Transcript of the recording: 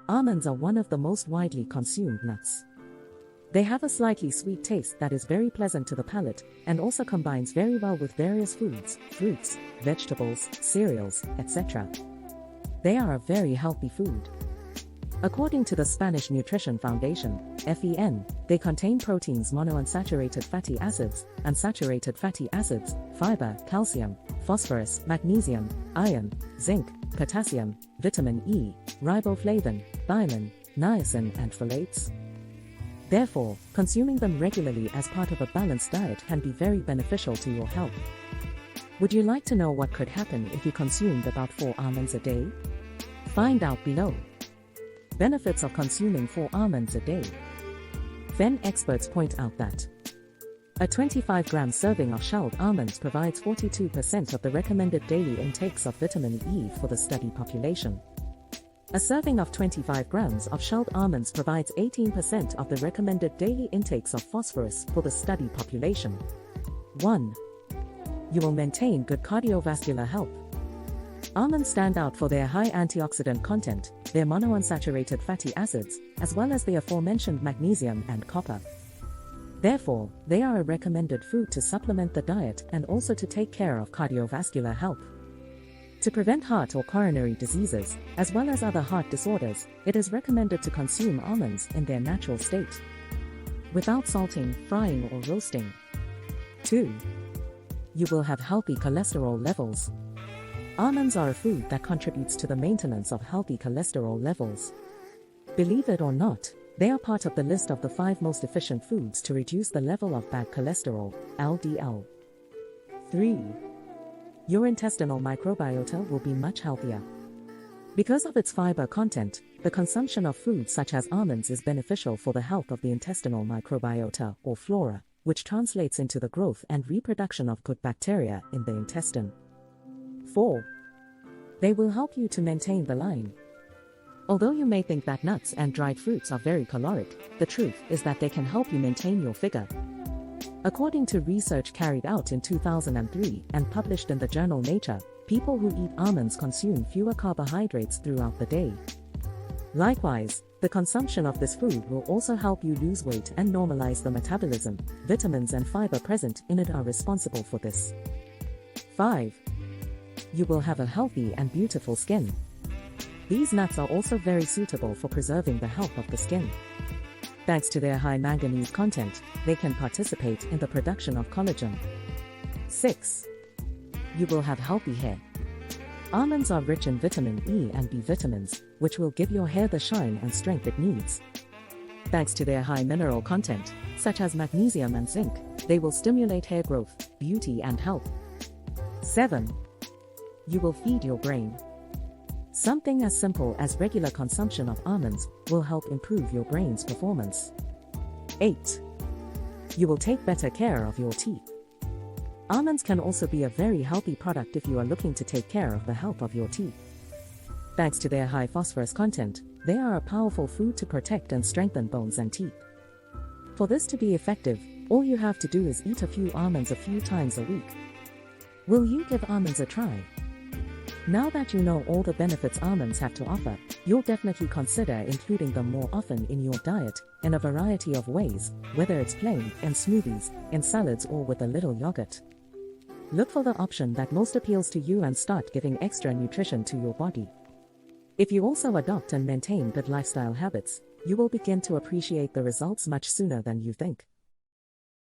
Almonds are one of the most widely consumed nuts. They have a slightly sweet taste that is very pleasant to the palate and also combines very well with various foods, fruits, vegetables, cereals, etc. They are a very healthy food. According to the Spanish Nutrition Foundation, FEN, they contain proteins, monounsaturated fatty acids, unsaturated fatty acids, fiber, calcium, phosphorus, magnesium, iron, zinc, potassium, vitamin E, riboflavin, thiamine, niacin and phthalates. Therefore, consuming them regularly as part of a balanced diet can be very beneficial to your health. Would you like to know what could happen if you consumed about 4 almonds a day? Find out below. Benefits of consuming 4 almonds a day. FEN experts point out that a 25-gram serving of shelled almonds provides 42% of the recommended daily intakes of vitamin E for the study population. A serving of 25 grams of shelled almonds provides 18% of the recommended daily intakes of phosphorus for the study population. 1. You will maintain good cardiovascular health. Almonds stand out for their high antioxidant content, their monounsaturated fatty acids, as well as the aforementioned magnesium and copper. Therefore, they are a recommended food to supplement the diet and also to take care of cardiovascular health. To prevent heart or coronary diseases, as well as other heart disorders, it is recommended to consume almonds in their natural state, without salting, frying or roasting. 2. You will have healthy cholesterol levels. Almonds are a food that contributes to the maintenance of healthy cholesterol levels. Believe it or not, they are part of the list of the 5 most efficient foods to reduce the level of bad cholesterol, LDL. 3. Your intestinal microbiota will be much healthier. Because of its fiber content, the consumption of foods such as almonds is beneficial for the health of the intestinal microbiota, or flora, which translates into the growth and reproduction of good bacteria in the intestine. 4. They will help you to maintain the line. Although you may think that nuts and dried fruits are very caloric, the truth is that they can help you maintain your figure. According to research carried out in 2003 and published in the journal Nature, people who eat almonds consume fewer carbohydrates throughout the day. Likewise, the consumption of this food will also help you lose weight and normalize the metabolism. Vitamins and fiber present in it are responsible for this. 5. You will have a healthy and beautiful skin. These nuts are also very suitable for preserving the health of the skin. Thanks to their high manganese content, they can participate in the production of collagen. 6. You will have healthy hair. Almonds are rich in vitamin E and B vitamins, which will give your hair the shine and strength it needs. Thanks to their high mineral content, such as magnesium and zinc, they will stimulate hair growth, beauty and health. 7. You will feed your brain. Something as simple as regular consumption of almonds will help improve your brain's performance. 8. You will take better care of your teeth. Almonds can also be a very healthy product if you are looking to take care of the health of your teeth. Thanks to their high phosphorus content, they are a powerful food to protect and strengthen bones and teeth. For this to be effective, all you have to do is eat a few almonds a few times a week. Will you give almonds a try? Now that you know all the benefits almonds have to offer, you'll definitely consider including them more often in your diet, in a variety of ways, whether it's plain, in smoothies, in salads or with a little yogurt. Look for the option that most appeals to you and start giving extra nutrition to your body. If you also adopt and maintain good lifestyle habits, you will begin to appreciate the results much sooner than you think.